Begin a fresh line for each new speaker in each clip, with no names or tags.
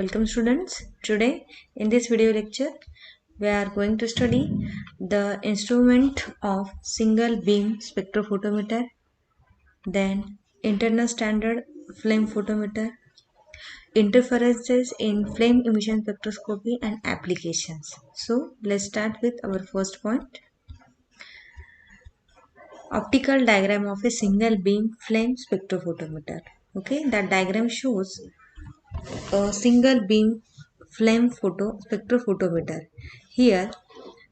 Welcome students. Today in this video lecture we are going to study the instrument of single beam spectrophotometer, then internal standard flame photometer, interferences in flame emission spectroscopy and applications. So let's start with our first point. Optical diagram of a single beam flame spectrophotometer. Okay, that diagram shows a single beam flame spectrophotometer. Here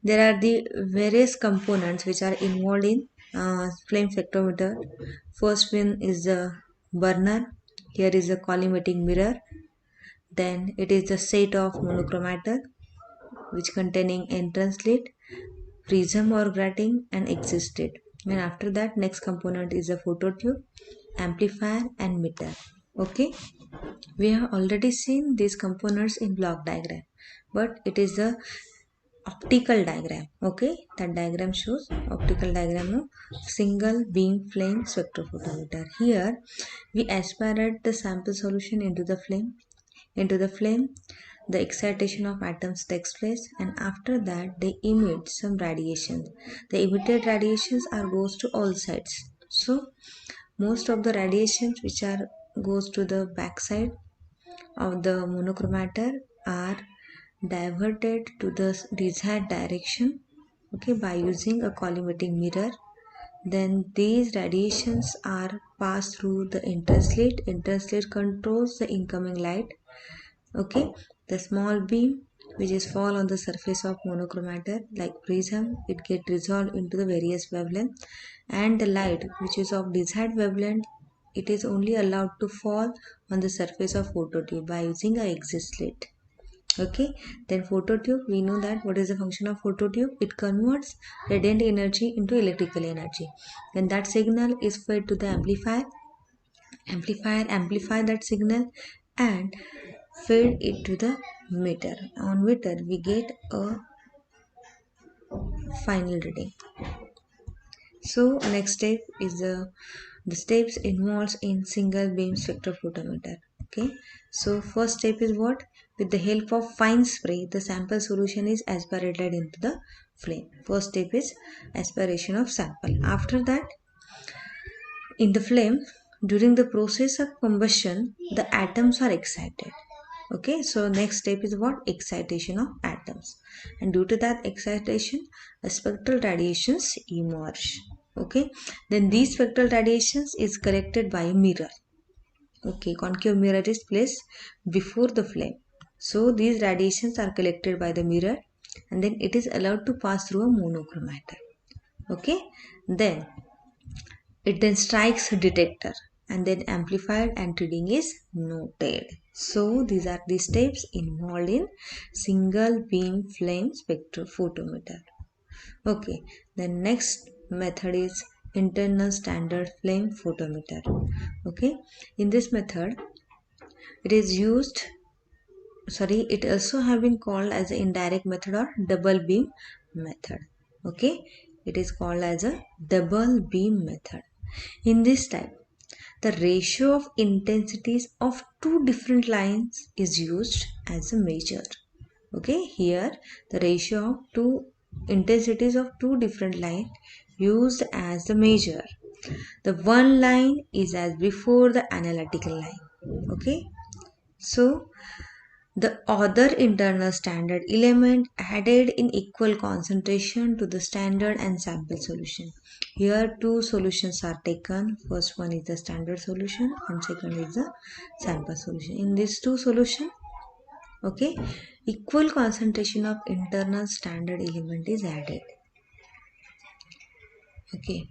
there are the various components which are involved in flame spectrometer. First one is the burner. Here is a collimating mirror. Then it is the set of monochromator which containing entrance slit, prism or grating and exit slit. And after that next component is a phototube, amplifier and meter. Okay, we have already seen these components in block diagram, but it is the optical diagram. Okay, that diagram shows optical diagram of single beam flame spectrophotometer. Here we aspirate the sample solution into the flame. The excitation of atoms takes place, and after that they emit some radiation. The emitted radiations are goes to all sides. So most of the radiations which are goes to the backside of the monochromator are diverted to the desired direction, okay, by using a collimating mirror. Then these radiations are passed through the interslit. Interslit controls the incoming light. Okay, the small beam which is fall on the surface of monochromator like prism, it get resolved into the various wavelength, and the light which is of desired wavelength, it is only allowed to fall on the surface of phototube by using a exit slit. Okay, then phototube, we know that what is the function of phototube. It converts radiant energy into electrical energy. Then that signal is fed to the amplifier amplify that signal and feed it to the meter. On meter we get a final reading. So next step is the steps involved in single beam spectrophotometer. Okay, so first step is what? With the help of fine spray, the sample solution is aspirated into the flame. First step is aspiration of sample. After that, in the flame, during the process of combustion, the atoms are excited. Okay, so next step is what? Excitation of atoms, and due to that excitation the spectral radiations emerge. Okay, then these spectral radiations is collected by a mirror. Okay, concave mirror is placed before the flame, so these radiations are collected by the mirror and then it is allowed to pass through a monochromator. Okay, then it then strikes a detector and then amplified and reading is noted. So these are the steps involved in single beam flame spectrophotometer. Okay, the next method is internal standard flame photometer. Okay, in this method it is used, it also have been called as an indirect method or double beam method. Okay, it is called as a double beam method. In this type, the ratio of intensities of two different lines is used as a measure. Okay, here the ratio of two intensities of two different lines used as the measure. The one line is as before the analytical line. Okay, so the other internal standard element added in equal concentration to the standard and sample solution. Here two solutions are taken. First one is the standard solution and second is the sample solution. In these two solutions, okay, equal concentration of internal standard element is added. Okay,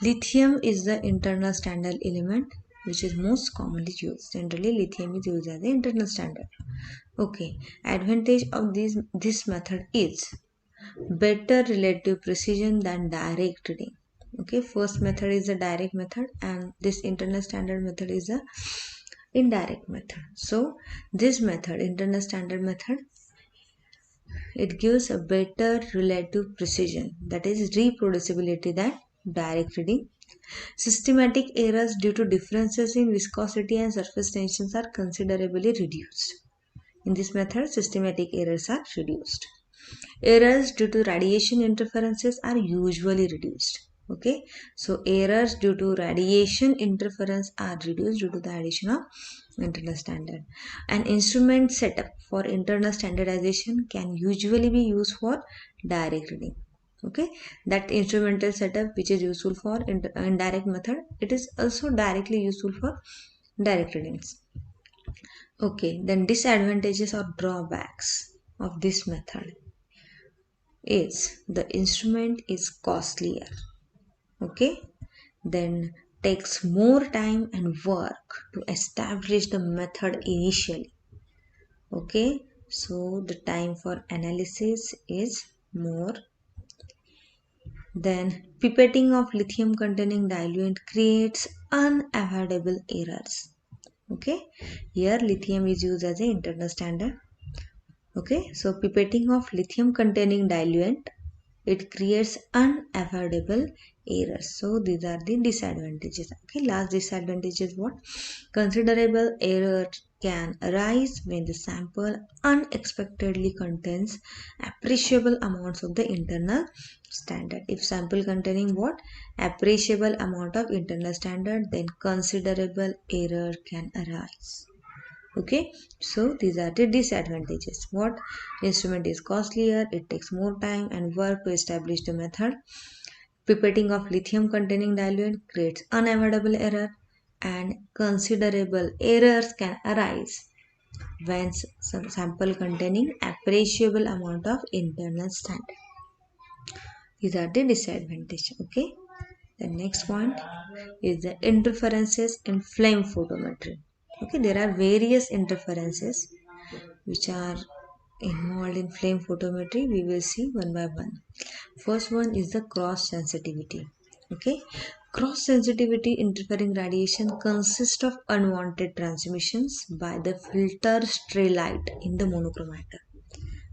lithium is the internal standard element which is most commonly used. Generally lithium is used as the internal standard. Okay, advantage of this method is better relative precision than direct reading. Okay, first method is the direct method and this internal standard method is a indirect method. So this method, internal standard method, it gives a better relative precision, that is reproducibility, than direct reading. Systematic errors due to differences in viscosity and surface tensions are considerably reduced. In this method, systematic errors are reduced. Errors due to radiation interferences are usually reduced. Okay, so errors due to radiation interference are reduced due to the addition of internal standard. An instrument setup for internal standardization can usually be used for direct reading. Okay, that instrumental setup which is useful for indirect method, it is also directly useful for direct readings. Okay, then disadvantages or drawbacks of this method is the instrument is costlier. Okay, then takes more time and work to establish the method initially. Okay, so the time for analysis is more. Then pipetting of lithium containing diluent creates unavoidable errors. Okay, here lithium is used as an internal standard. Okay, so pipetting of lithium containing diluent, it creates unavoidable errors. So these are the disadvantages. Okay, last disadvantage is what? Considerable error can arise when the sample unexpectedly contains appreciable amounts of the internal standard. If sample containing what? Appreciable amount of internal standard, then considerable error can arise. Okay, so these are the disadvantages. What? Instrument is costlier, it takes more time and work to establish the method. Pipetting of lithium containing diluent creates unavoidable error, and considerable errors can arise when some sample containing appreciable amount of internal standard. These are the disadvantages. Okay, the next point is the interferences in flame photometry. Okay, there are various interferences which are involved in flame photometry. We will see one by one. First one is the cross sensitivity. Okay, cross sensitivity interfering radiation consists of unwanted transmissions by the filter stray light in the monochromator.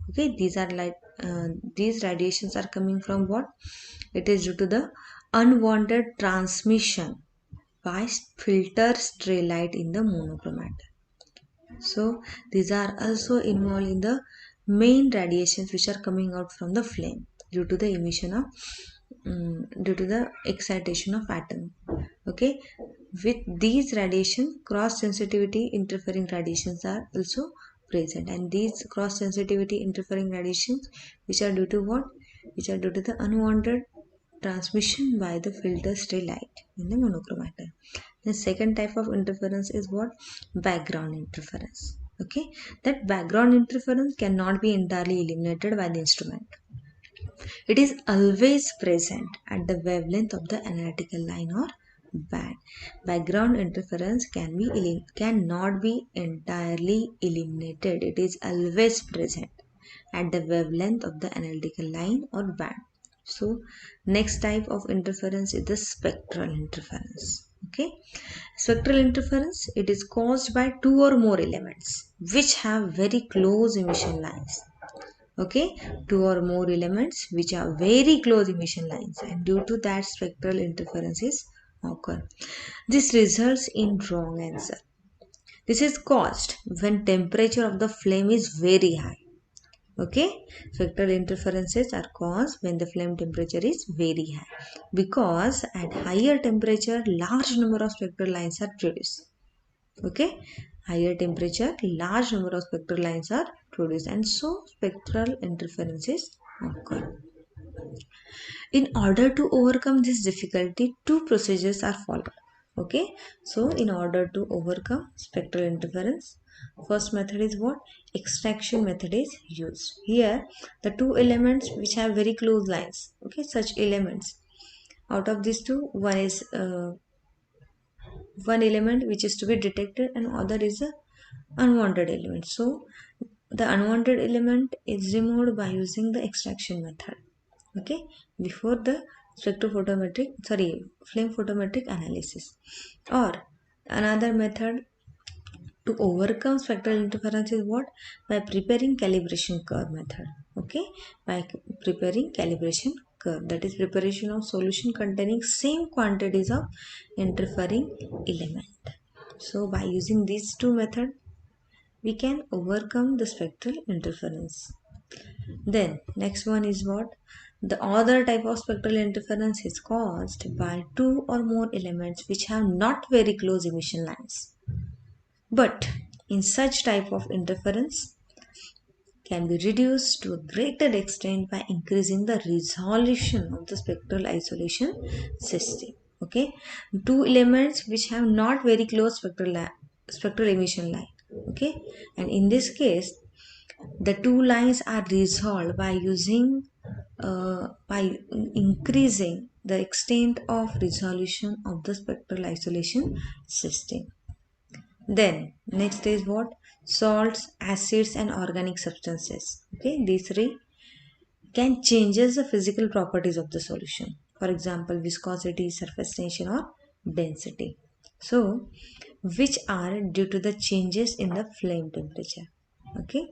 Okay, these radiations are coming from what? It is due to the unwanted transmission by filter stray light in the monochromator. So these are also involved in the main radiations which are coming out from the flame due to the emission of due to the excitation of atom. Okay, with these radiation, cross sensitivity interfering radiations are also present, and these cross sensitivity interfering radiations which are due to what? Which are due to the unwanted transmission by the filter stray light in the monochromator. The second type of interference is what? Background interference. Okay, that background interference cannot be entirely eliminated by the instrument. It is always present at the wavelength of the analytical line or band. Background interference cannot be entirely eliminated. It is always present at the wavelength of the analytical line or band. So next type of interference is the spectral interference. Okay, spectral interference, it is caused by two or more elements which have very close emission lines. Okay, two or more elements which are very close emission lines, and due to that spectral interferences occur. This results in wrong answer. This is caused when temperature of the flame is very high. Okay, spectral interferences are caused when the flame temperature is very high, because at higher temperature large number of spectral lines are produced. Okay, higher temperature large number of spectral lines are produced, and so spectral interferences occur. In order to overcome this difficulty, two procedures are followed. Okay, so in order to overcome spectral interference, first method is what? Extraction method is used. Here the two elements which have very close lines, okay, such elements, out of these two, one is one element which is to be detected and other is a unwanted element. So the unwanted element is removed by using the extraction method. Okay, before the flame photometric analysis. Or another method to overcome spectral interference is what? By preparing calibration curve method. Okay, by preparing calibration curve, that is preparation of solution containing same quantities of interfering element. So by using these two methods, we can overcome the spectral interference. Then next one is what? The other type of spectral interference is caused by two or more elements which have not very close emission lines. But in such type of interference can be reduced to a greater extent by increasing the resolution of the spectral isolation system. Okay, two elements which have not very close spectral emission line. Okay, and in this case the two lines are resolved by increasing the extent of resolution of the spectral isolation system. Then next is what? Salts, acids and organic substances. Okay, these three can changes the physical properties of the solution. For example, viscosity, surface tension or density. So, which are due to the changes in the flame temperature. Okay,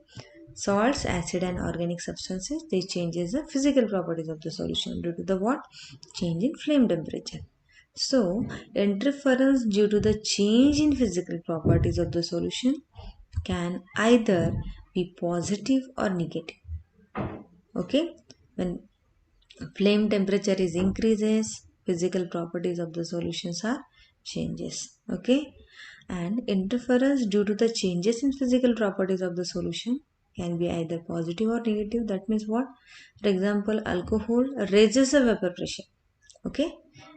salts, acid and organic substances, they changes the physical properties of the solution due to the what? Change in flame temperature. So, interference due to the change in physical properties of the solution can either be positive or negative. Okay, when flame temperature is increases, physical properties of the solutions are changes. Okay, and interference due to the changes in physical properties of the solution can be either positive or negative. That means what? For example, alcohol raises the vapor pressure, okay,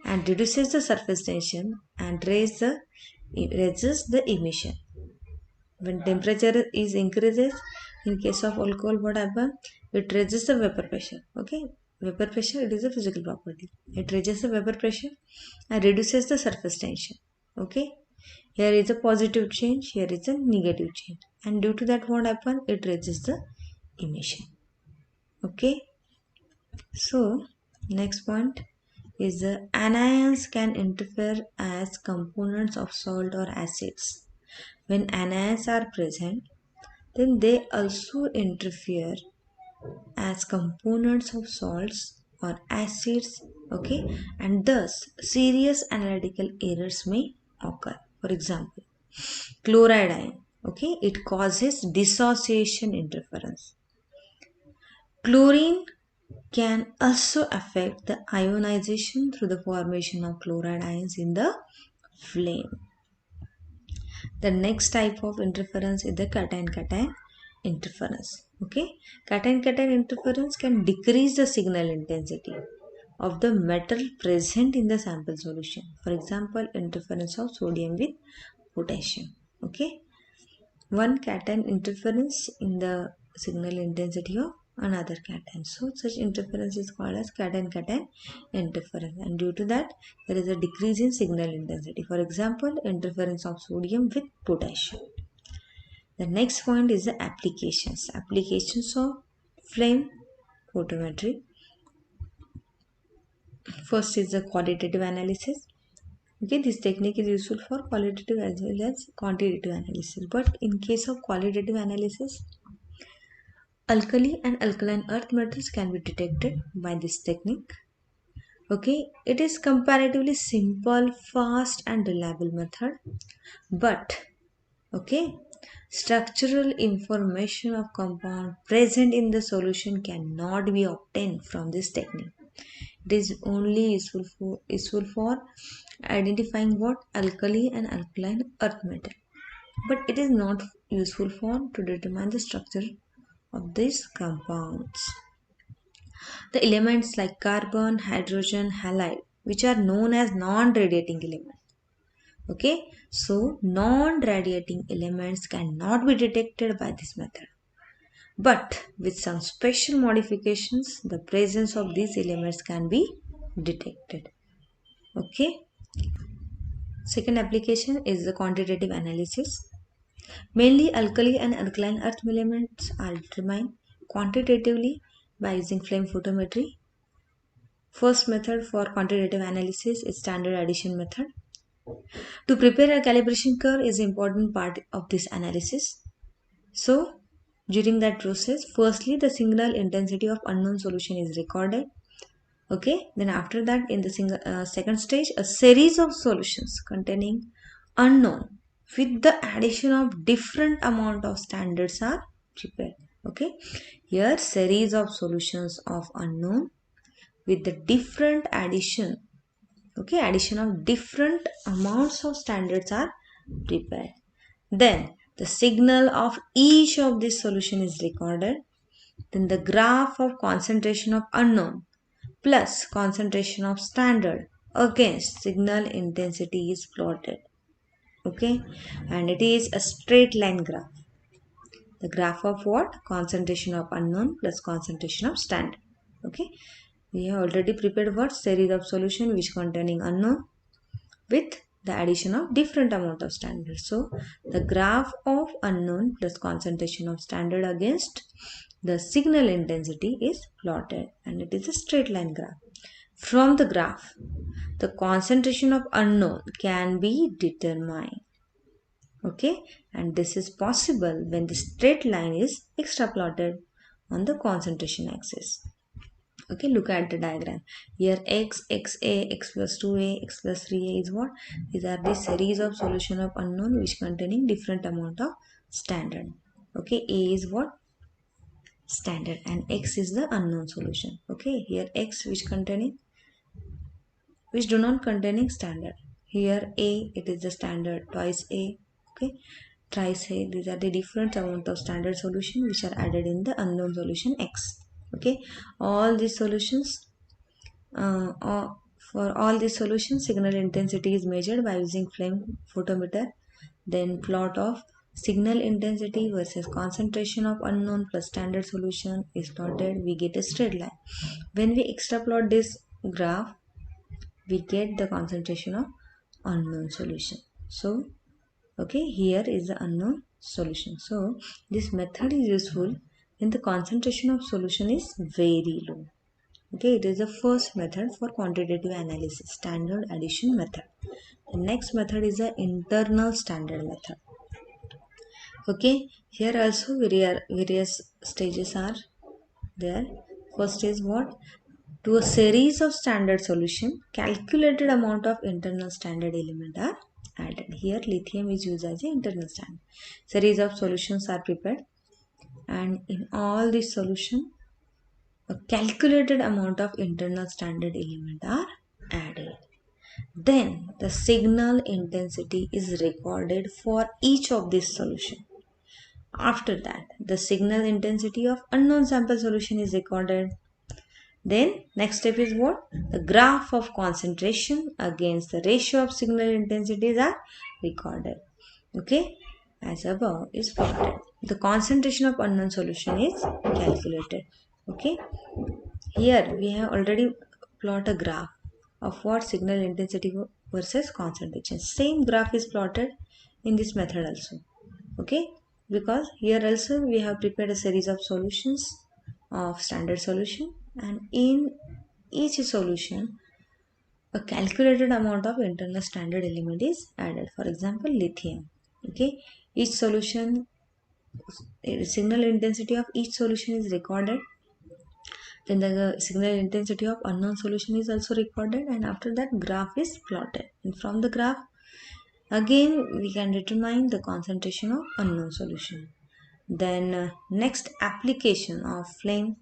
and reduces the surface tension and raises the emission. When temperature is increases, in case of alcohol, what happens? It raises the vapor pressure. Okay, vapor pressure, it is a physical property. It raises the vapor pressure and reduces the surface tension. Okay, here is a positive change, here is a negative change, and due to that, what happens? It raises the emission. Okay, so next point is the anions can interfere as components of salt or acids. When anions are present, then they also interfere as components of salts or acids. Okay, and thus serious analytical errors may occur. For example, chloride ion, okay, it causes dissociation interference. Chlorine can also affect the ionization through the formation of chloride ions in the flame. The next type of interference is the cation-cation interference. Okay, cation-cation interference can decrease the signal intensity of the metal present in the sample solution. For example, interference of sodium with potassium. Okay, one cation interference in the signal intensity of another cation. So such interference is called as cation-cation interference, and due to that there is a decrease in signal intensity. For example, interference of sodium with potassium. The next point is the applications. Applications of flame photometry. First is the qualitative analysis. Okay, this technique is useful for qualitative as well as quantitative analysis. But in case of qualitative analysis, alkali and alkaline earth metals can be detected by this technique. Okay, it is comparatively simple, fast and reliable method. But okay, structural information of compound present in the solution cannot be obtained from this technique. It is only useful for identifying what? Alkali and alkaline earth metal. But it is not useful for to determine the structure of these compounds. The elements like carbon, hydrogen, halide, which are known as non-radiating elements. Okay, so non-radiating elements cannot be detected by this method. But with some special modifications, the presence of these elements can be detected. Okay. Second application is the quantitative analysis. Mainly alkali and alkaline earth elements are determined quantitatively by using flame photometry. First method for quantitative analysis is standard addition method. To prepare a calibration curve is an important part of this analysis. So, during that process, firstly the signal intensity of unknown solution is recorded. Okay, then after that in the second stage, a series of solutions containing unknown with the addition of different amount of standards are prepared. Okay, here series of solutions of unknown with the different addition, okay, addition of different amounts of standards are prepared. Then the signal of each of this solution is recorded. Then the graph of concentration of unknown plus concentration of standard against signal intensity is plotted. Okay, and it is a straight line graph. The graph of what? Concentration of unknown plus concentration of standard. Okay, we have already prepared what? Series of solution which containing unknown with the addition of different amount of standard. So the graph of unknown plus concentration of standard against the signal intensity is plotted, and it is a straight line graph. From the graph, the concentration of unknown can be determined. Okay, and this is possible when the straight line is extrapolated on the concentration axis. Okay, look at the diagram. Here x, xa, x plus 2a, x plus 3a is what? These are the series of solution of unknown which containing different amount of standard. Okay, a is what? Standard, and x is the unknown solution. Okay, here x which do not containing standard. Here a, it is the standard, twice a, okay, thrice a. These are the different amount of standard solution which are added in the unknown solution x. Okay, all these solutions, for all these solutions, signal intensity is measured by using flame photometer. Then plot of signal intensity versus concentration of unknown plus standard solution is plotted. We get a straight line. When we extrapolate this graph, we get the concentration of unknown solution. So okay, here is the unknown solution. So this method is useful when the concentration of solution is very low. Okay, it is the first method for quantitative analysis, standard addition method. The next method is the internal standard method. Okay, here also various stages are there. First is what? To a series of standard solution, calculated amount of internal standard element are added. Here lithium is used as an internal standard. Series of solutions are prepared, and in all these solution, a calculated amount of internal standard element are added. Then the signal intensity is recorded for each of these solution. After that, the signal intensity of unknown sample solution is recorded. Then next step is what? The graph of concentration against the ratio of signal intensities are recorded. Okay, as above is plotted. The concentration of unknown solution is calculated. Okay, here we have already plot a graph of what? Signal intensity versus concentration. Same graph is plotted in this method also. Okay, because here also we have prepared a series of solutions of standard solution, and in each solution a calculated amount of internal standard element is added. For example, lithium. Okay, each solution, signal intensity of each solution is recorded. Then the signal intensity of unknown solution is also recorded, and after that graph is plotted, and from the graph again we can determine the concentration of unknown solution. Then next application of flame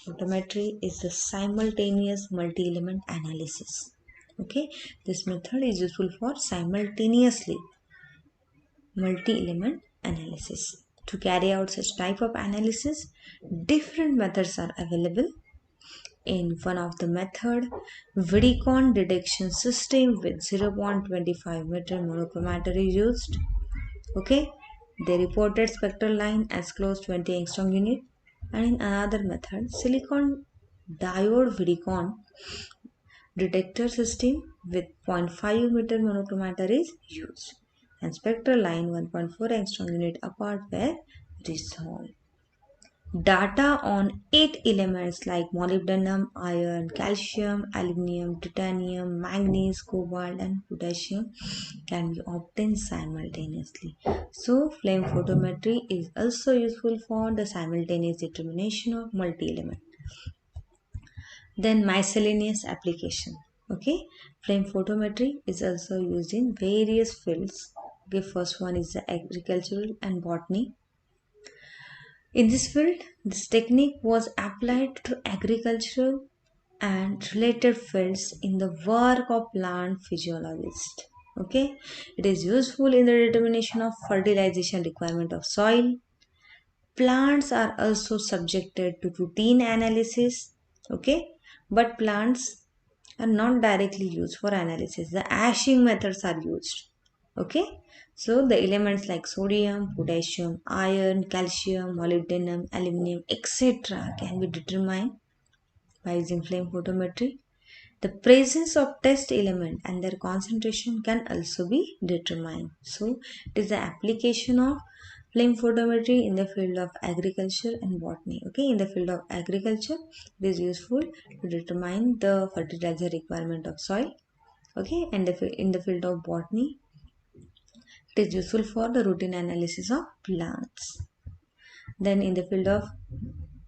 photometry is the simultaneous multi-element analysis. Okay, this method is useful for simultaneously multi-element analysis. To carry out such type of analysis, different methods are available. In one of the method, Vidicon detection system with 0.25 meter monochromator is used. Okay, they reported spectral line as close 20 angstrom unit, and in another method, silicon diode Vidicon detector system with 0.5 meter monochromator is used, and spectral line 1.4 angstrom unit apart were resolved. Data on 8 elements like molybdenum, iron, calcium, aluminium, titanium, manganese, cobalt, and potassium can be obtained simultaneously. So, flame photometry is also useful for the simultaneous determination of multi-element. Then miscellaneous application. Okay, flame photometry is also used in various fields Okay, first one is the agricultural and botany. In this field, this technique was applied to agricultural and related fields in the work of plant physiologists. Okay, it is useful in the determination of fertilization requirement of soil. Plants are also subjected to routine analysis. Okay, but plants are not directly used for analysis. The ashing methods are used. Okay, so the elements like sodium, potassium, iron, calcium, molybdenum, aluminum, etc. can be determined by using flame photometry. The presence of test element and their concentration can also be determined. So it is the application of flame photometry in the field of agriculture and botany. Okay, in the field of agriculture, it is useful to determine the fertilizer requirement of soil. Okay, and in the field of botany, it is useful for the routine analysis of plants. Then in the field of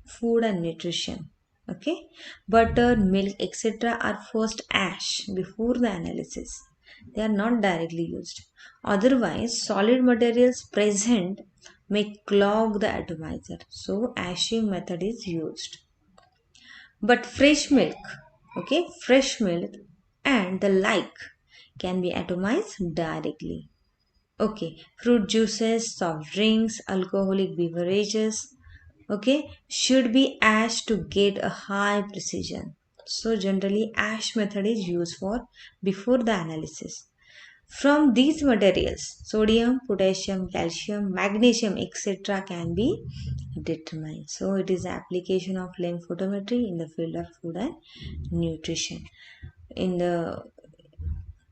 food and nutrition, okay, butter, milk, etc. are first ash before the analysis. They are not directly used. Otherwise, solid materials present may clog the atomizer. So, ashing method is used. But fresh milk, okay, fresh milk and the like can be atomized directly. Okay, fruit juices, soft drinks, alcoholic beverages, okay, should be ash to get a high precision. So generally ash method is used for before the analysis. From these materials, sodium, potassium, calcium, magnesium, etc. can be determined. So it is the application of flame photometry in the field of food and nutrition. In the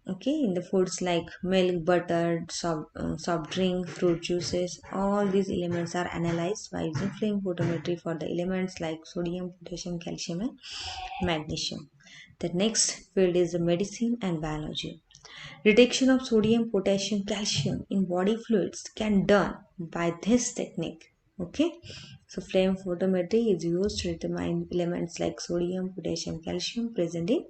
okay, in the foods like milk, butter, soft drink, fruit juices, all these elements are analyzed by using flame photometry for the elements like sodium, potassium, calcium, and magnesium. The next field is the medicine and biology. Detection of sodium, potassium, calcium in body fluids can done by this technique. Okay, so flame photometry is used to determine elements like sodium, potassium, calcium present in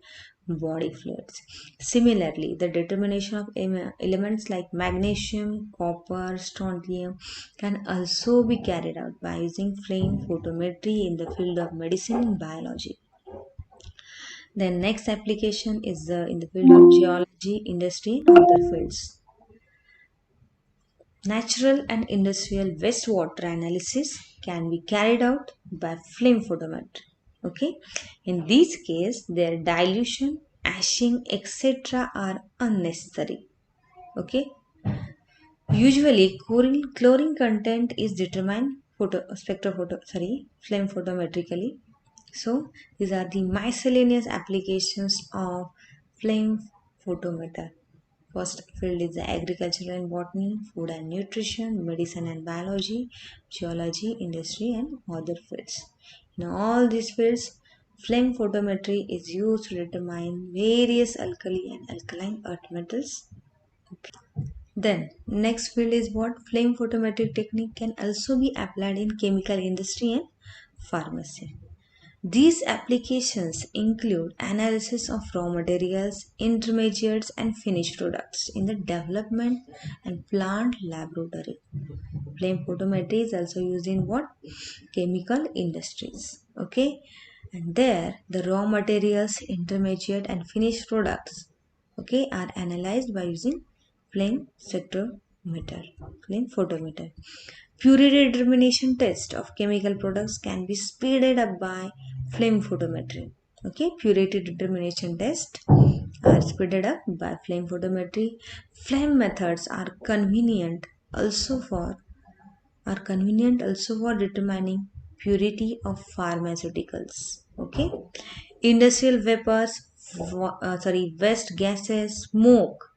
body fluids. Similarly, the determination of elements like magnesium, copper, strontium can also be carried out by using flame photometry in the field of medicine and biology. The next application is in the field of geology, industry, and other fields. Natural and industrial wastewater analysis can be carried out by flame photometry. Okay, in this case, their dilution, ashing, etc. are unnecessary. Okay, usually chlorine content is determined flame photometrically. So these are the miscellaneous applications of flame photometer. First field is the agricultural and botany, food and nutrition, medicine and biology, geology, industry, and other fields. In all these fields, flame photometry is used to determine various alkali and alkaline earth metals. Then, next field is what flame photometric technique can also be applied in chemical industry and pharmacy. These applications include analysis of raw materials, intermediates, and finished products in the development and plant laboratory. Flame photometry is also used in what? Chemical industries. Okay, and there the raw materials, intermediate, and finished products, okay, are analyzed by using flame spectrometer, flame photometer. Purity determination test of chemical products can be speeded up by flame photometry. Okay, purity determination test are speeded up by flame photometry. Flame methods also for determining purity of pharmaceuticals. Okay, industrial vapors, waste gases, smoke,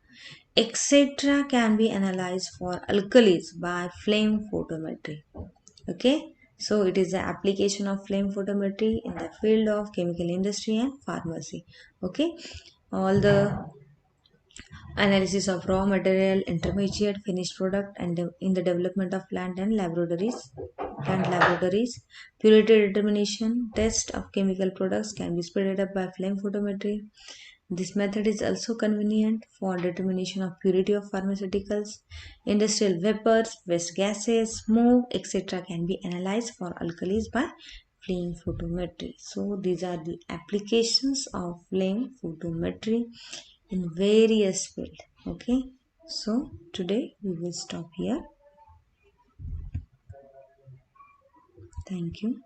etc. can be analyzed for alkalis by flame photometry. Okay, so it is the application of flame photometry in the field of chemical industry and pharmacy. Okay, all the analysis of raw material, intermediate, finished product, and in the development of plant laboratories, purity determination test of chemical products can be speeded up by flame photometry. This method is also convenient for determination of purity of pharmaceuticals. Industrial vapors, waste gases, smoke, etc. can be analyzed for alkalis by flame photometry. So these are the applications of flame photometry in various fields. Okay. So today we will stop here. Thank you.